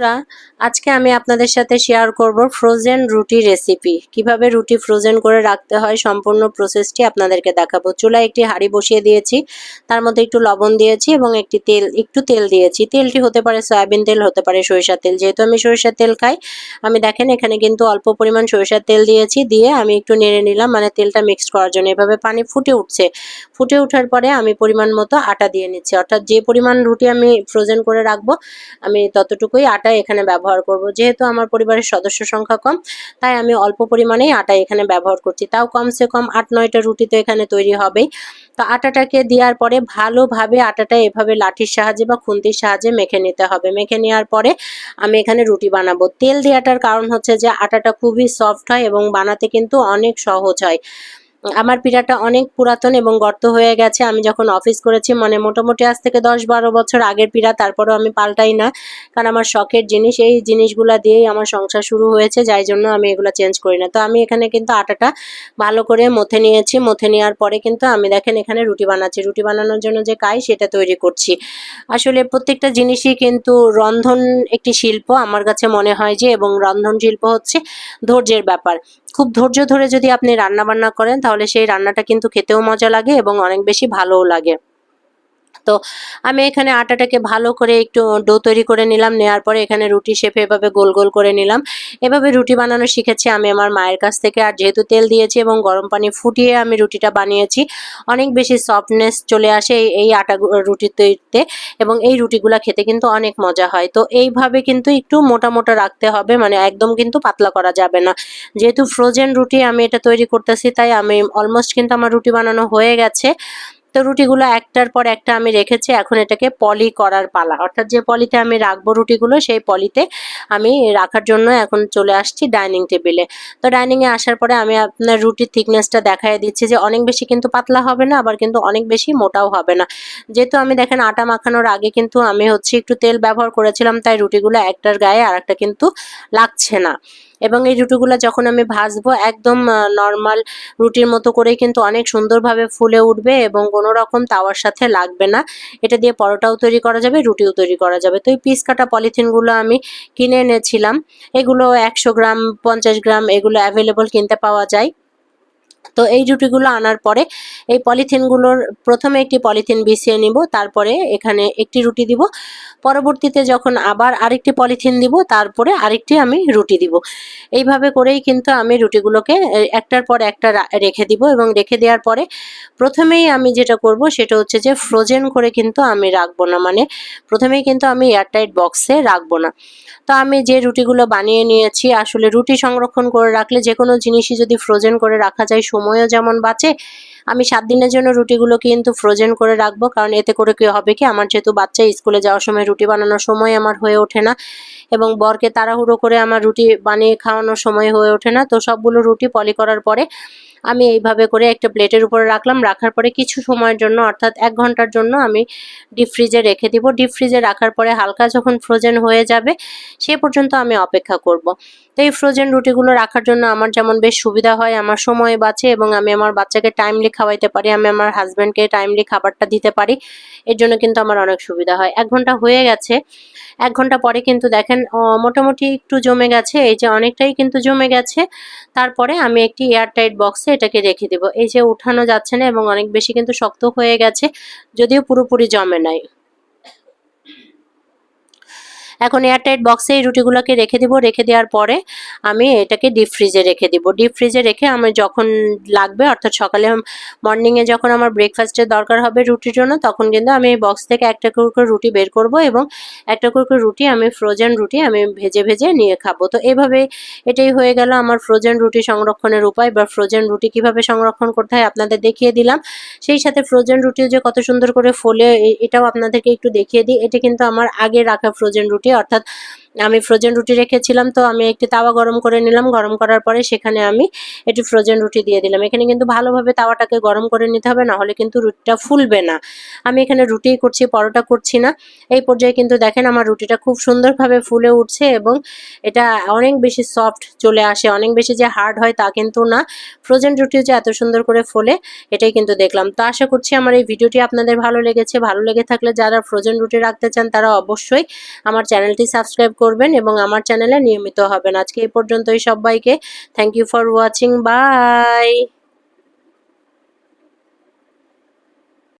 বন্ধুরা, আজকে আমি আপনাদের সাথে শেয়ার করব ফ্রোজেন রুটি রেসিপি। কিভাবে রুটি ফ্রোজেন করে রাখতে হয় সম্পূর্ণ প্রসেসটি আপনাদেরকে দেখাবো। চুলায় একটি হাঁড়ি বসিয়ে দিয়েছি, তার মধ্যে একটু লবণ দিয়েছি এবং একটু তেল দিয়েছি। তেলটি হতে পারে সয়াবিন তেল, হতে পারে সরিষার তেল। যেহেতু আমি সরিষার তেল খাই, আমি দেখেন এখানে কিন্তু অল্প পরিমাণ সরিষার তেল দিয়েছি। দিয়ে আমি একটু নেড়ে নিলাম, মানে তেলটা মিক্সড করার জন্য। এভাবে পানি ফুটে উঠছে, ফুটে ওঠার পরে আমি পরিমাণ মতো আটা দিয়ে নিচ্ছি। অর্থাৎ যে পরিমাণ রুটি আমি ফ্রোজেন করে রাখবো, আমি ততটুকুই আটা এখানে ব্যবহার করব। যেহেতু আমার পরিবারের সদস্য সংখ্যা কম, তাই আমি অল্প পরিমাণেই আটা এখানে ব্যবহার করছি। তাও কমসে কম 8-9টা রুটি তো এখানে তৈরি হবেই। তো আটাটাকে দেওয়ার পরে ভালোভাবে আটাটা এভাবে লাঠির সাহায্যে বা খুন্তির সাহায্যে মেখে নিতে হবে। মেখে নেওয়ার পরে আমি এখানে রুটি বানাবো। তেল দেওয়াটার কারণ হচ্ছে যে আটাটা খুবই সফট হয় এবং বানাতে কিন্তু অনেক সহজ হয়। আমার পিঠাটা অনেক পুরাতন এবং গর্ত হয়ে গেছে। আমি যখন অফিস করেছি, মানে মোটামুটি আজ থেকে 10-12 বছর আগের পিঠা, তারপরেও আমি পাল্টাই না, কারণ আমার শখের জিনিস। এই জিনিসগুলো দিয়েই আমার সংসার শুরু হয়েছে, যাই জন্য আমি এগুলো চেঞ্জ করি না। তো আমি এখানে কিন্তু আটাটা ভালো করে মথে নিয়েছি। মথে নেওয়ার পরে কিন্তু আমি দেখেন এখানে রুটি বানাচ্ছি। রুটি বানানোর জন্য যে কাই সেটা তৈরি করছি। আসলে প্রত্যেকটা জিনিসই কিন্তু রন্ধন একটি শিল্প আমার কাছে মনে হয় যে, এবং রন্ধন শিল্প হচ্ছে ধৈর্যের ব্যাপার। খুব ধৈর্য ধরে যদি আপনি রান্না বান্না করেন, তাহলে সেই রান্নাটা কিন্তু খেতেও মজা লাগে এবং অনেক বেশি ভালোও লাগে। তো আমি এখানে আটাটাকে ভালো করে একটু ডো তৈরি করে নিলাম। নেওয়ার পরে এখানে রুটি শেপে এভাবে গোল গোল করে নিলাম। এভাবে রুটি বানানো শিখেছি আমি আমার মায়ের কাছ থেকে। আর যেহেতু তেল দিয়েছি এবং গরম পানি ফুটিয়ে আমি রুটিটা বানিয়েছি, অনেক বেশি সফটনেস চলে আসে এই আটা রুটি তৈরিতে, এবং এই রুটিগুলো খেতে কিন্তু অনেক মজা হয়। তো এইভাবে কিন্তু একটু মোটা মোটা রাখতে হবে, মানে একদম কিন্তু পাতলা করা যাবে না। যেহেতু ফ্রোজেন রুটি আমি এটা তৈরি করতেছি, তাই আমি অলমোস্ট কিন্তু আমার রুটি বানানো হয়ে গেছে। তো রুটিগুলো একটার পর একটা আমি রেখেছি। এখন এটাকে পলি করার পালা, অর্থাৎ যে পলিতে আমি রাখবো রুটিগুলো, সেই পলিতে আমি রাখার জন্য এখন চলে আসছি ডাইনিং টেবিলে। তো ডাইনিংয়ে আসার পরে আমি আপনার রুটির থিকনেসটা দেখাই দিচ্ছি, যে অনেক বেশি কিন্তু পাতলা হবে না, আবার কিন্তু অনেক বেশি মোটাও হবে না। যেহেতু আমি দেখেন আটা মাখানোর আগে কিন্তু আমি একটু তেল ব্যবহার করেছিলাম, তাই রুটিগুলো একটার গায়ে আর একটা কিন্তু লাগছে না। এবং এই রুটিগুলো যখন আমি ভাজবো, একদম নর্মাল রুটির মতো করেই কিন্তু অনেক সুন্দরভাবে ফুলে উঠবে এবং কোনো রকম তাওয়ার সাথে লাগবে না। এটা দিয়ে পরোটাও তৈরি করা যাবে, রুটিও তৈরি করা যাবে। তো এই পিস কাটা পলিথিনগুলো আমি কিনে এনেছিলাম। এগুলো 100 গ্রাম, 50 গ্রাম এগুলো অ্যাভেলেবল কিনতে পাওয়া যায়। তো এই রুটিগুলো আনার পরে এই পলিথিনগুলোর প্রথমে একটি পলিথিন বিছিয়ে নিব, তারপরে এখানে একটি রুটি দিব। পরবর্তীতে যখন আবার আরেকটি পলিথিন দিব, তারপরে আরেকটি আমি রুটি দিব। এইভাবে করেই কিন্তু আমি রুটিগুলোকে একটার পর একটা রেখে দিব। এবং রেখে দেওয়ার পরে প্রথমেই আমি যেটা করব সেটা হচ্ছে যে ফ্রোজেন করে কিন্তু আমি রাখবো না, মানে প্রথমেই কিন্তু আমি এয়ারটাইট বক্সে রাখবো না। তো আমি যে রুটিগুলো বানিয়ে নিয়েছি, আসলে রুটি সংরক্ষণ করে রাখলে যে কোনো জিনিসই যদি ফ্রোজেন করে রাখা যায়, সময়ও যেমন বাঁচে। আমি 7 দিনের জন্য রুটিগুলো কিন্তু ফ্রোজেন করে রাখবো, কারণ এতে করে কি হবে কি, আমার যেহেতু বাচ্চা স্কুলে যাওয়ার সময় রুটি বানানোর সময় আমার হয়ে ওঠে না, এবং বরকে তাড়াহুড়ো করে আমার রুটি বানিয়ে খাওয়ানোর সময় হয়ে ওঠে না। তো সবগুলো রুটি পলি করার পরে আমি এইভাবে করে একটা প্লেটের উপরে রাখলাম। রাখার পরে কিছু সময়ের জন্য, অর্থাৎ 1 ঘন্টার জন্য আমি ডিপ ফ্রিজে রেখে দিব। ডিপ ফ্রিজে রাখার পরে হালকা যখন ফ্রোজেন হয়ে যাবে, সে পর্যন্ত আমি অপেক্ষা করব। তো এই ফ্রোজেন রুটিগুলো রাখার জন্য আমার যেমন বেশ সুবিধা হয়, আমার সময় বাঁচে এবং আমি আমার বাচ্চাকে টাইমলি খাওয়াইতে পারি, আমি আমার হাজব্যান্ডকে টাইমলি খাবারটা দিতে পারি। এর জন্য কিন্তু আমার অনেক সুবিধা হয়। 1 ঘন্টা হয়ে গেছে। 1 ঘন্টা পরে কিন্তু দেখেন মোটামুটি একটু জমে গেছে, এই যে অনেকটাই কিন্তু জমে গেছে। তারপরে আমি একটি এয়ারটাইট বক্সে এটাকে রেখে দেব। এই যে উঠানো যাচ্ছে না এবং অনেক বেশি কিন্তু শক্ত হয়ে গেছে, যদিও পুরোপুরি জমে নাই। এখন এয়ারটাইট বক্সে এই রুটিগুলোকে রেখে দিব। রেখে দেওয়ার পরে আমি এটাকে ডিপ ফ্রিজে রেখে দিব। ডিপ ফ্রিজে রেখে আমি যখন লাগবে, অর্থাৎ সকালে মর্নিংয়ে যখন আমার ব্রেকফাস্টের দরকার হবে রুটির জন্য, তখন কিন্তু আমি এই বক্স থেকে একটা করে রুটি বের করব এবং একটা করে রুটি আমি ফ্রোজেন রুটি আমি ভেজে ভেজে নিয়ে খাবো। তো এভাবে এটাই হয়ে গেল আমার ফ্রোজেন রুটি সংরক্ষণের উপায়, বা ফ্রোজেন রুটি কিভাবে সংরক্ষণ করতে হয় আপনাদের দেখিয়ে দিলাম। সেই সাথে ফ্রোজেন রুটিও যে কত সুন্দর করে ফোলে, এটাও আপনাদেরকে একটু দেখিয়ে দিই। এটা কিন্তু আমার আগে রাখা ফ্রোজেন রুটি, অর্থাৎ আমি ফ্রোজেন রুটি রেখেছিলাম। তো আমি একটি তাওয়া গরম করে নিলাম। গরম করার পরে সেখানে আমি একটি ফ্রোজেন রুটি দিয়ে দিলাম। এখানে কিন্তু ভালোভাবে তাওয়াটাকে গরম করে নিতে হবে, না হলে কিন্তু রুটিটা ফুলবে না। আমি এখানে রুটিই করছি, পরোটা করছি না। এই পর্যায়ে কিন্তু দেখেন আমার রুটিটা খুব সুন্দরভাবে ফুলে উঠছে এবং এটা অনেক বেশি সফট চলে আসে। অনেক বেশি যে হার্ড হয় তা কিন্তু না। ফ্রোজেন রুটিও যে এত সুন্দর করে ফোলে, এটাই কিন্তু দেখলাম। তো আশা করছি আমার এই ভিডিওটি আপনাদের ভালো লেগেছে। ভালো লেগে থাকলে যারা ফ্রোজেন রুটি রাখতে চান, তারা অবশ্যই আমার চ্যানেলটি সাবস্ক্রাইব করবেন এবং আমার চ্যানেলে নিয়মিত হবেন। আজকে এই পর্যন্তই, সবাইকে thank you for watching, by.